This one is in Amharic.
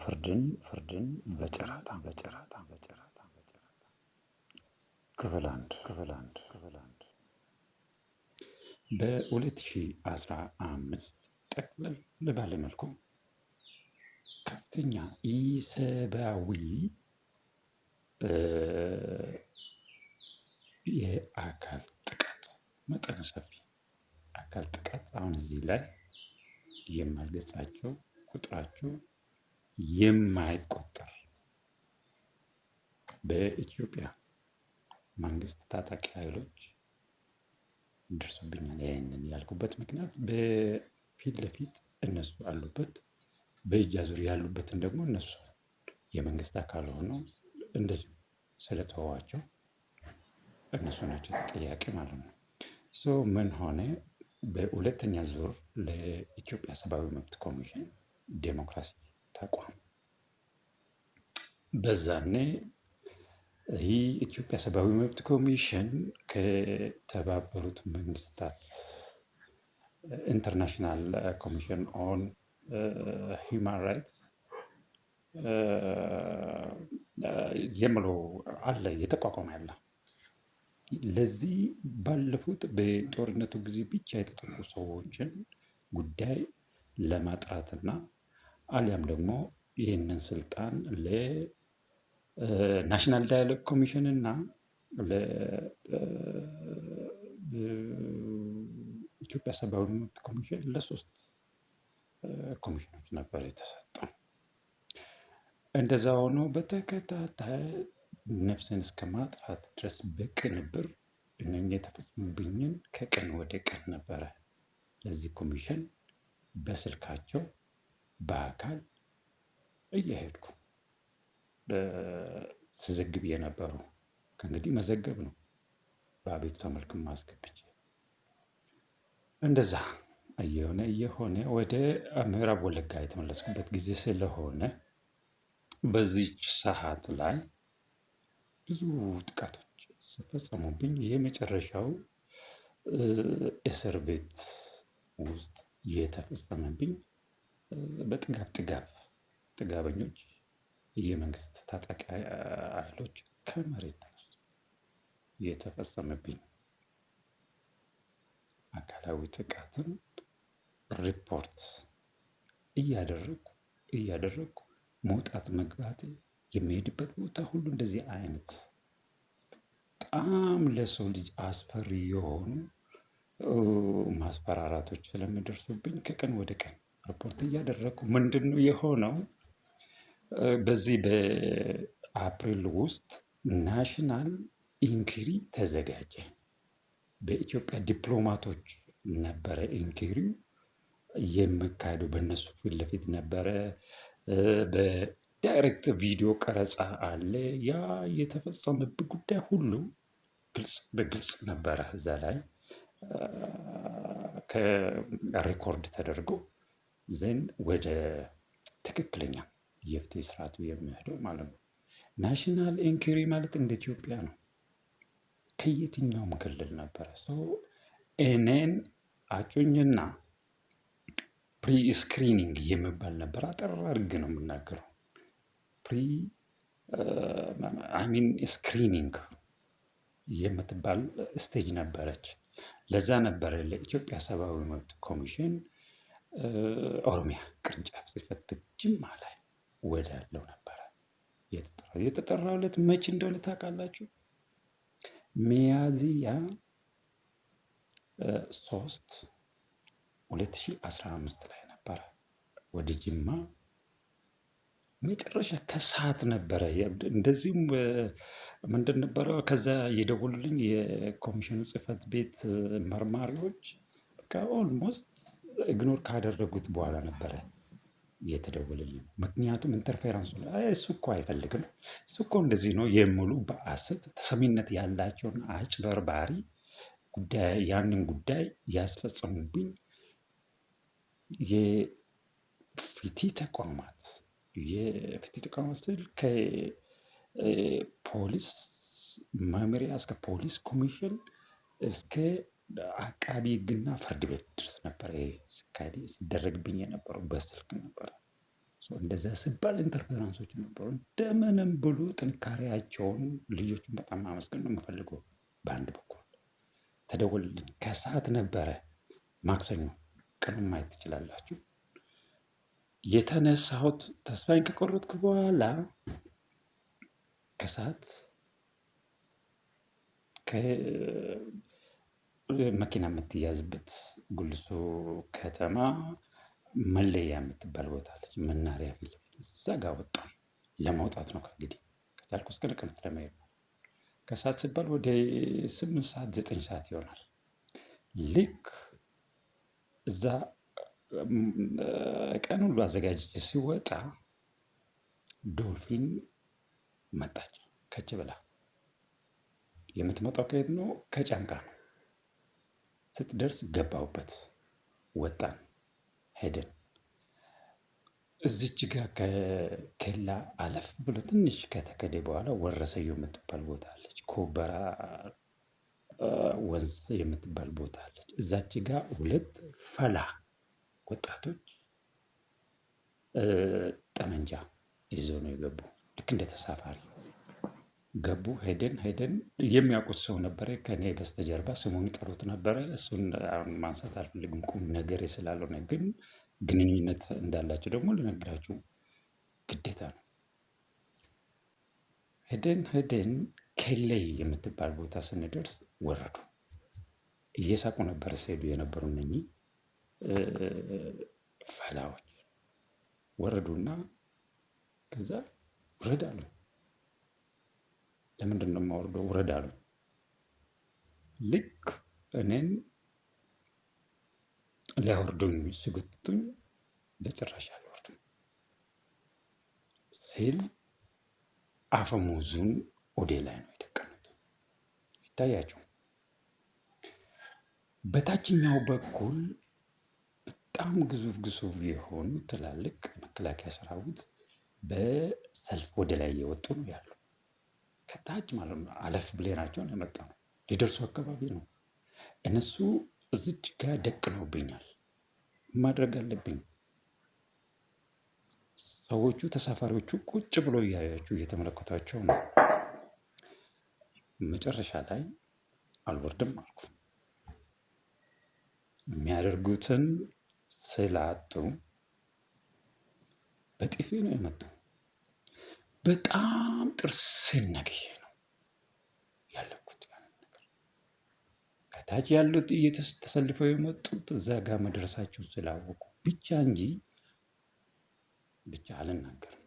ፍርድን በጨረታ ክፍል አንድ በ2015 ጠቅለል ባለ መልኩ ከፍተኛ ኢሰብአዊ የአካል ጥቃት መጠነ ሰፊ አካል ጥቃት አሁን እዚህ ላይ የማልገልጻቸው ቁጥራቸው የማይቆጠር በኢትዮጵያ መንግስት ታጣቂ ኃይሎች ደርሶብኛል። ይሄንን ያልኩበት ምክንያት በፊት ለፊት እነሱ አሉበት፣ በእጅ አዙር ያሉበትን ደግሞ እነሱ የመንግስት አካል ሆነው እንደዚሁ ስለተዋቸው እነሱ ናቸው ተጠያቂ ማለት ነው። ምን ሆነ? በሁለተኛ ዙር ለኢትዮጵያ ሰብአዊ መብት ኮሚሽን ዴሞክራሲ ተቋም በዛኔ ይህ ኢትዮጵያ ሰብአዊ መብት ኮሚሽን ከተባበሩት መንግስታት ኢንተርናሽናል ኮሚሽን ኦን ሂውማን ራይትስ የምለው አለ የተቋቋመ ያለ ለዚህ ባለፉት በጦርነቱ ጊዜ ብቻ የተጠቁ ሰዎችን ጉዳይ ለማጥራትና አሊያም ደግሞ ይህንን ስልጣን ለናሽናል ዳያሎግ ኮሚሽን እና ለኢትዮጵያ ሰብአዊ መብት ኮሚሽን ለሶስት ኮሚሽኖች ነበር የተሰጠው። እንደዛ ሆኖ በተከታታይ ነፍስን እስከ ማጥፋት ድረስ በቅንብር እነኚህ የተፈጸሙብኝን ከቀን ወደ ቀን ነበረ ለዚህ ኮሚሽን በስልካቸው በአካል እየሄድኩ ስዘግብ የነበረው። ከእንግዲህ መዘገብ ነው፣ በአቤቱታ መልክም አስገብቼ እንደዛ እየሆነ ወደ ምዕራብ ወለጋ የተመለስኩበት ጊዜ ስለሆነ በዚች ሰዓት ላይ ብዙ ጥቃቶች ሲፈጸሙብኝ የመጨረሻው እስር ቤት ውስጥ የተፈጸመብኝ ጥጋበኞች የመንግስት ታጣቂ ኃይሎች ከመሬት ተነስቶ የተፈጸመብኝ አካላዊ ጥቃትን ሪፖርት እያደረኩ መውጣት መግባት የሚሄድበት ቦታ ሁሉ እንደዚህ አይነት በጣም ለሰው ልጅ አስፈሪ የሆኑ ማስፈራራቶች ስለሚደርሱብኝ ከቀን ወደ ቀን ሪፖርት እያደረኩ ምንድነው የሆነው? በዚህ በአፕሪል ውስጥ ናሽናል ኢንኩሪ ተዘጋጀ። በኢትዮጵያ ዲፕሎማቶች ነበረ ኢንኩሪው የሚካሄደው፣ በእነሱ ፊት ለፊት ነበረ። በዳይሬክት ቪዲዮ ቀረጻ አለ። ያ የተፈጸመበት ጉዳይ ሁሉ በግልጽ ነበረ እዛ ላይ ከሬኮርድ ተደርጎ ዘንድ ወደ ትክክለኛ የፍትህ ስርዓቱ የሚሄደው ማለት ነው። ናሽናል ኢንኩሪ ማለት እንደ ኢትዮጵያ ነው። ከየትኛውም ክልል ነበረ። እኔን አጩኝና ፕሪ ስክሪኒንግ የሚባል ነበር። አጠር አድርጌ ነው የምናገረው። ስክሪኒንግ የምትባል ስቴጅ ነበረች። ለዛ ነበረ ለኢትዮጵያ ሰብአዊ መብት ኮሚሽን ኦሮሚያ ቅርንጫፍ ጽሕፈት ቤት ጅማ ላይ ወዳለው ነበረ የተጠራው። ዕለት መቼ እንደሆነ ታውቃላችሁ? ሚያዝያ 3 2015 ላይ ነበረ ወደ ጅማ መጨረሻ ከሰዓት ነበረ። እንደዚህም ምንድን ነበረ ከዛ የደወሉልኝ የኮሚሽኑ ጽሕፈት ቤት መርማሪዎች በቃ ኦልሞስት ኢግኖር ካደረጉት በኋላ ነበረ የተደወለልኝ። ምክንያቱም ኢንተርፌራንሱ እሱ እኮ አይፈልግም፣ እሱ እኮ እንደዚህ ነው የሚሉ በሐሰት ተሰሚነት ያላቸውን አጭበርባሪ ያንን ጉዳይ ያስፈጸሙብኝ የፍትህ ተቋማት ስል ከፖሊስ መምሪያ እስከ ፖሊስ ኮሚሽን እስከ አቃቢ ሕግና ፍርድ ቤት ድረስ ነበረ ሲደረግብኝ የነበረው። በስልክ ነበረ። እንደዛ ሲባል ኢንተርፌራንሶች ነበሩ። እንደምንም ብሎ ጥንካሬያቸውን ልጆቹን በጣም ማመስገን ነው የምፈልገው። በአንድ በኩል ተደወልልኝ ከሰዓት ነበረ፣ ማክሰኞ ቀኑን ማየት ትችላላችሁ። የተነሳሁት ተስፋዬን ከቆረጥኩ በኋላ ከሰዓት መኪና የምትያዝበት ጉልሶ ከተማ መለያ የምትባል ቦታ አለች፣ መናሪያ ፊት ለፊት እዛ ጋር ወጣን። ለመውጣት ነው ከእንግዲህ ከቻልኩ እስከ ነቀምት ለመሄድ ነው። ከሰዓት ሲባል ወደ 8 ሰዓት 9 ሰዓት ይሆናል። ልክ እዛ ቀን ሁሉ አዘጋጅቼ ሲወጣ ዶልፊን መጣች ከች ብላ። የምትመጣው ከየት ነው? ከጫንቃ ነው። ስትደርስ ገባሁበት፣ ወጣን፣ ሄደን እዚች ጋር ከኬላ አለፍ ብሎ ትንሽ ከተከደ በኋላ ወረሰዩ የምትባል ቦታ አለች። ኮበራ ወንዝ የምትባል ቦታ አለች። እዛች ጋር 2 ፈላ ወጣቶች ጠመንጃ ይዘው ነው የገቡ። ልክ እንደ ተሳፋሪ ገቡ። ሄደን የሚያውቁት ሰው ነበረ ከኔ በስተጀርባ፣ ስሙን ይጠሩት ነበረ። እሱን ማንሳት አልፈልግም ቁም ነገር ስላልሆነ፣ ግን ግንኙነት እንዳላቸው ደግሞ ልነግራችሁ ግዴታ ነው። ሄደን ኬሌይ የምትባል ቦታ ስንደርስ ወረዱ። እየሳቁ ነበር ሲሄዱ የነበሩ እነኚህ ፈላዎች ወረዱና ከዛ ውረድ አሉ። ለምንድን ነው የማወርደው? ውረድ አሉ። ልክ እኔን ሊያወርዱኝ ሲጎትቱኝ በጭራሽ አልወርድም ሲል አፈሙዙን ወደ ላይ ነው የደቀኑት። ይታያቸው። በታችኛው በኩል በጣም ግዙፍ የሆኑ ትላልቅ መከላከያ ሰራዊት በሰልፍ ወደ ላይ እየወጡ ነው ያሉ። ከታች ማለት ነው አለፍ ብሌናቸው ነው የመጣው። ሊደርሱ አካባቢ ነው። እነሱ እዚች ጋር ደቅነውብኛል። ማድረግ አለብኝ። ሰዎቹ ተሳፋሪዎቹ ቁጭ ብሎ እያያችሁ እየተመለከቷቸው ነው። መጨረሻ ላይ አልወርድም አልኩ። የሚያደርጉትን ስላጡ በጥፊ ነው የመጡ። በጣም ጥርሴን ነክሼ ነው ያለኩት። ከታች ያሉት ተሰልፈው የመጡት እዛ ጋር መድረሳቸውን ስላወቁ ብቻ እንጂ ብቻ አልናገርም።